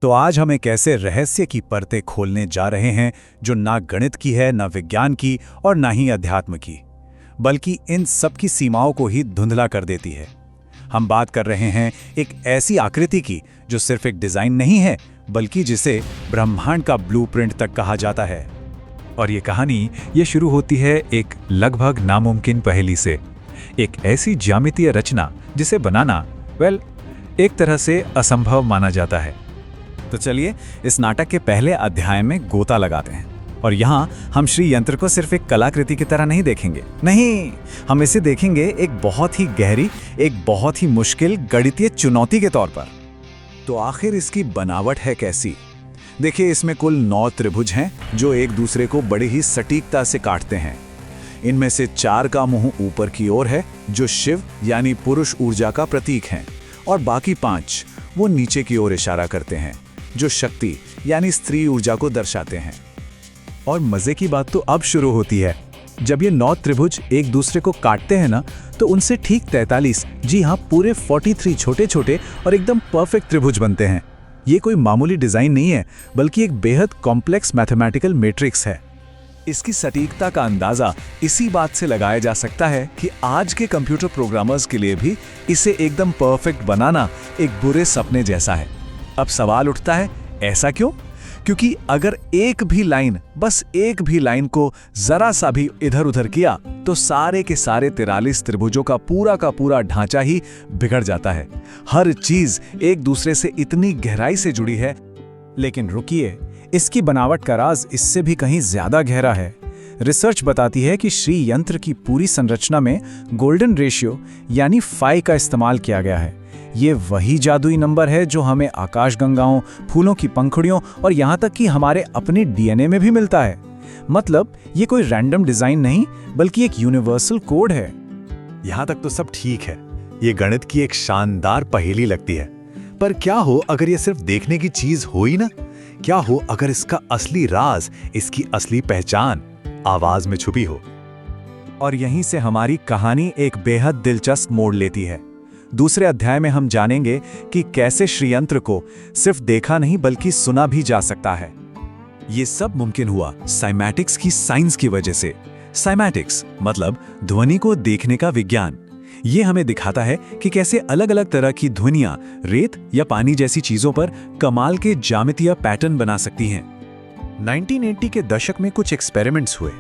तो आज हम एक ऐसे रहस्य की परतें खोलने जा रहे हैं जो ना गणित की है, ना विज्ञान की और ना ही अध्यात्म की, बल्कि इन सब की सीमाओं को ही धुंधला कर देती है। हम बात कर रहे हैं एक ऐसी आकृति की जो सिर्फ एक डिजाइन नहीं है, बल्कि जिसे ब्रह्मांड का ब्लूप्रिंट तक कहा जाता है। और ये कहानी ये शुरू होती है एक लगभग नामुमकिन पहेली से, एक ऐसी ज्यामितीय रचना जिसे बनाना एक तरह से असंभव माना जाता है। तो चलिए इस नाटक के पहले अध्याय में गोता लगाते हैं। और यहाँ हम श्री यंत्र को सिर्फ एक कलाकृति की तरह नहीं देखेंगे, नहीं, हम इसे देखेंगे एक बहुत ही गहरी, एक बहुत ही मुश्किल गणितीय चुनौती के तौर पर। तो आखिर इसकी बनावट है कैसी? देखिए, इसमें कुल 9 त्रिभुज हैं जो एक दूसरे को बड़ी ही सटीकता से काटते हैं। इनमें से 4 का मुंह ऊपर की ओर है जो शिव यानी पुरुष ऊर्जा का प्रतीक है, और बाकी 5 वो नीचे की ओर इशारा करते हैं जो शक्ति यानी स्त्री ऊर्जा को दर्शाते हैं। और मजे की बात तो अब शुरू होती है। जब ये 9 त्रिभुज एक दूसरे को काटते हैं ना, तो उनसे ठीक 43, जी हाँ, पूरे 43 छोटे छोटे और एकदम परफेक्ट त्रिभुज बनते हैं। ये कोई मामूली डिजाइन नहीं है, बल्कि एक बेहद कॉम्प्लेक्स मैथमेटिकल मैट्रिक्स है। इसकी सटीकता का अंदाजा इसी बात से लगाया जा सकता है कि आज के कंप्यूटर प्रोग्रामर्स के लिए भी इसे एकदम परफेक्ट बनाना एक बुरे सपने जैसा है। अब सवाल उठता है, ऐसा क्यों? क्योंकि अगर एक भी लाइन, बस एक भी लाइन को जरा सा भी इधर उधर किया तो सारे के सारे 43 त्रिभुजों का पूरा ढांचा ही बिगड़ जाता है। हर चीज एक दूसरे से इतनी गहराई से जुड़ी है। लेकिन रुकिए, इसकी बनावट का राज इससे भी कहीं ज्यादा गहरा है। रिसर्च बताती है कि श्री यंत्र की पूरी संरचना में गोल्डन रेशियो यानी फाई का इस्तेमाल किया गया है। ये वही जादुई नंबर है जो हमें आकाशगंगाओं, फूलों की पंखुड़ियों और यहाँ तक कि हमारे अपने डीएनए में भी मिलता है। मतलब ये कोई रैंडम डिजाइन नहीं, बल्कि एक यूनिवर्सल कोड है। यहाँ तक तो सब ठीक है, ये गणित की एक शानदार पहेली लगती है। पर क्या हो अगर ये सिर्फ देखने की चीज हो ही ना? क्या हो अगर इसका असली राज, इसकी असली पहचान आवाज में छुपी हो? और यहीं से हमारी कहानी एक बेहद दिलचस्प मोड़ लेती है। दूसरे अध्याय में हम जानेंगे कि कैसे श्रीयंत्र को सिर्फ देखा नहीं बल्कि सुना भी जा सकता है। ये सब मुमकिन हुआ साइमैटिक्स की साइंस की वजह से। साइमैटिक्स मतलब ध्वनि को देखने का विज्ञान। ये हमें दिखाता है कि कैसे अलग अलग तरह की ध्वनियां रेत या पानी जैसी चीजों पर कमाल के ज्यामितीय पैटर्न बना सकती हैं। 1980 के दशक में कुछ एक्सपेरिमेंट्स हुए।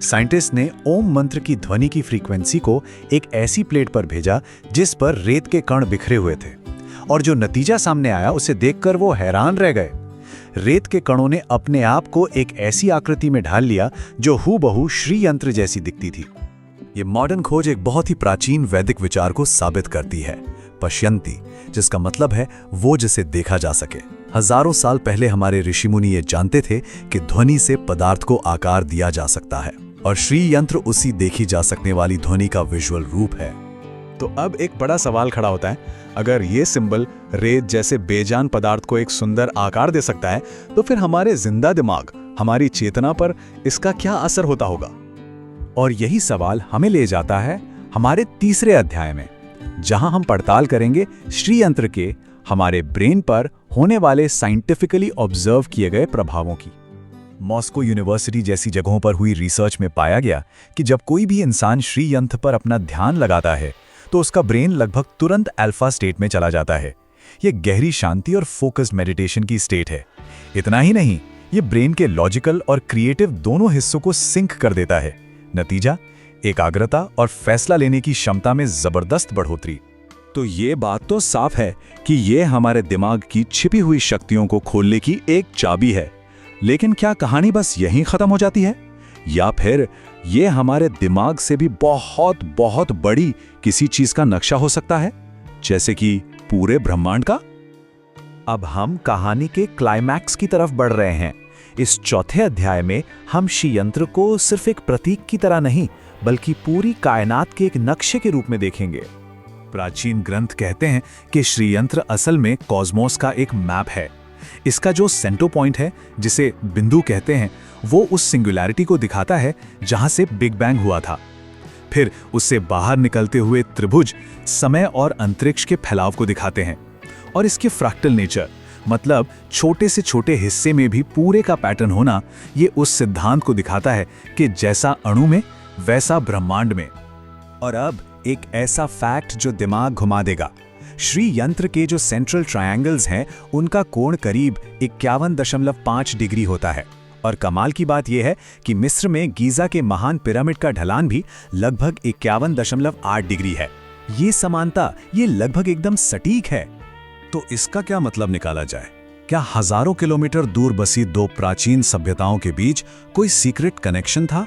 साइंटिस्ट ने ओम मंत्र की ध्वनि की फ्रीक्वेंसी को एक ऐसी प्लेट पर भेजा जिस पर रेत के कण बिखरे हुए थे, और जो नतीजा सामने आया उसे देखकर वो हैरान रह गए। रेत के कणों ने अपने आप को एक ऐसी आकृति में ढाल लिया जो हूबहू श्री यंत्र जैसी दिखती थी। ये मॉडर्न खोज एक बहुत ही प्राचीन वैदिक विचार को साबित करती है, पश्यन्ति, जिसका मतलब है वो जिसे देखा जा सके। हजारों साल पहले हमारे ऋषि मुनि ये जानते थे कि ध्वनि से पदार्थ को आकार दिया जा सकता है, और श्री यंत्र उसी देखी जा सकने वाली ध्वनि का विजुअल रूप है। तो अब एक बड़ा सवाल खड़ा होता है, अगर ये सिंबल रेत जैसे बेजान पदार्थ को एक सुंदर आकार दे सकता है, तो फिर हमारे जिंदा दिमाग, हमारी चेतना पर इसका क्या असर होता होगा? और यही सवाल हमें ले जाता है हमारे तीसरे अध्याय में, जहां हम पड़ताल करेंगे श्री यंत्र के हमारे ब्रेन पर होने वाले साइंटिफिकली ऑब्जर्व किए गए प्रभावों की। मॉस्को यूनिवर्सिटी जैसी जगहों पर हुई रिसर्च में पाया गया कि जब कोई भी इंसान श्री यंत्र पर अपना ध्यान लगाता है तो उसका ब्रेन लगभग तुरंत अल्फा स्टेट में चला जाता है। यह गहरी शांति और फोकस्ड मेडिटेशन की स्टेट है। इतना ही नहीं, ये ब्रेन के लॉजिकल और क्रिएटिव दोनों हिस्सों को सिंक कर देता है। नतीजा, एकाग्रता और फैसला लेने की क्षमता में जबरदस्त बढ़ोतरी। तो ये बात तो साफ है कि ये हमारे दिमाग की छिपी हुई शक्तियों को खोलने की एक चाबी है। लेकिन क्या कहानी बस यहीं खत्म हो जाती है, या फिर ये हमारे दिमाग से भी बहुत बहुत बड़ी किसी चीज का नक्शा हो सकता है, जैसे कि पूरे ब्रह्मांड का? अब हम कहानी के क्लाइमैक्स की तरफ बढ़ रहे हैं। इस चौथे अध्याय में हम श्री यंत्र को सिर्फ एक प्रतीक की तरह नहीं, बल्कि पूरी कायनात के एक नक्शे के रूप में देखेंगे। प्राचीन ग्रंथ कहते हैं कि श्री यंत्र असल में कॉस्मोस का एक मैप है। इसका जो सेंटर पॉइंट है, जिसे बिंदु कहते हैं, वो उस सिंगुलैरिटी को दिखाता है जहां से बिग बैंग हुआ था। फिर उससे बाहर निकलते हुए त्रिभुज समय और अंतरिक्ष के फैलाव को दिखाते हैं। और इसके फ्रैक्टल नेचर, मतलब छोटे से छोटे हिस्से में भी पूरे का पैटर्न होना, ये उस सिद्धांत को दिखाता है कि जैसा अणु में वैसा ब्रह्मांड में। और अब एक ऐसा फैक्ट जो दिमाग घुमा देगा। श्री यंत्र के जो सेंट्रल ट्रायंगल्स हैं, उनका कोण करीब 51.5 डिग्री होता है। और कमाल की बात यह है कि मिस्र में गीजा के महान पिरामिड का ढलान भी लगभग 51.8 डिग्री है। ये समानता, ये लगभग एकदम सटीक है। तो इसका क्या मतलब निकाला जाए? क्या हजारों किलोमीटर दूर बसी दो प्राचीन सभ्यताओं के बीच कोई सीक्रेट कनेक्शन था,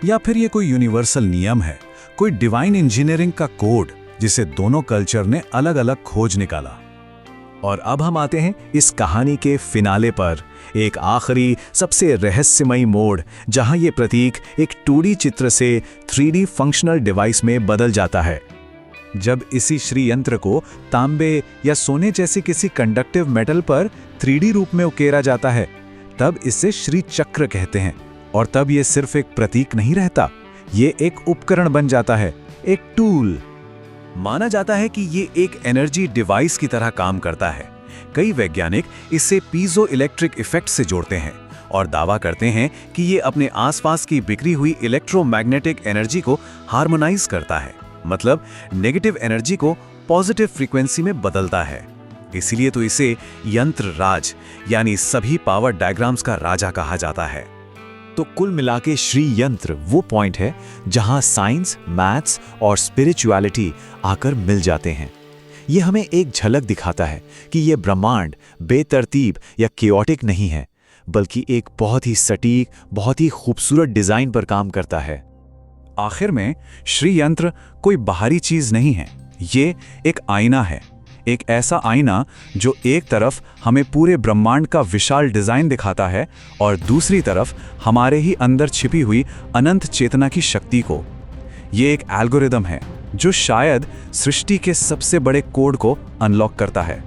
या फिर ये कोई यूनिवर्सल नियम है, कोई डिवाइन इंजीनियरिंग का कोड जिसे दोनों कल्चर ने अलग अलग खोज निकाला? और अब हम आते हैं इस कहानी के फिनाले पर, एक आखिरी सबसे रहस्यमयी मोड़, जहां ये प्रतीक एक 2D चित्र से 3D फंक्शनल डिवाइस में बदल जाता है। जब इसी श्री यंत्र को तांबे या सोने जैसे किसी कंडक्टिव मेटल पर 3D रूप में उकेरा जाता है, तब इसे श्री चक्र कहते हैं। और तब ये सिर्फ एक प्रतीक नहीं रहता, ये एक उपकरण बन जाता है, एक टूल। माना जाता है कि ये एक एनर्जी डिवाइस की तरह काम करता है। कई वैज्ञानिक इसे पीजो इलेक्ट्रिक इफेक्ट से जोड़ते हैं और दावा करते हैं कि ये अपने आसपास की बिखरी हुई इलेक्ट्रोमैग्नेटिक एनर्जी को हार्मोनाइज करता है, मतलब नेगेटिव एनर्जी को पॉजिटिव फ्रीक्वेंसी में बदलता है। इसीलिए तो इसे यंत्र राज, यानी सभी पावर डायग्राम्स का राजा कहा जाता है। तो कुल मिलाके श्री यंत्र वो पॉइंट है जहां साइंस, मैथ्स और स्पिरिचुअलिटी आकर मिल जाते हैं। ये हमें एक झलक दिखाता है कि ये ब्रह्मांड बेतरतीब या केओटिक नहीं है, बल्कि एक बहुत ही सटीक, बहुत ही खूबसूरत डिजाइन पर काम करता है। आखिर में श्री यंत्र कोई बाहरी चीज नहीं है, ये एक आईना है। एक ऐसा आईना जो एक तरफ हमें पूरे ब्रह्मांड का विशाल डिजाइन दिखाता है और दूसरी तरफ हमारे ही अंदर छिपी हुई अनंत चेतना की शक्ति को। ये एक एल्गोरिदम है जो शायद सृष्टि के सबसे बड़े कोड को अनलॉक करता है।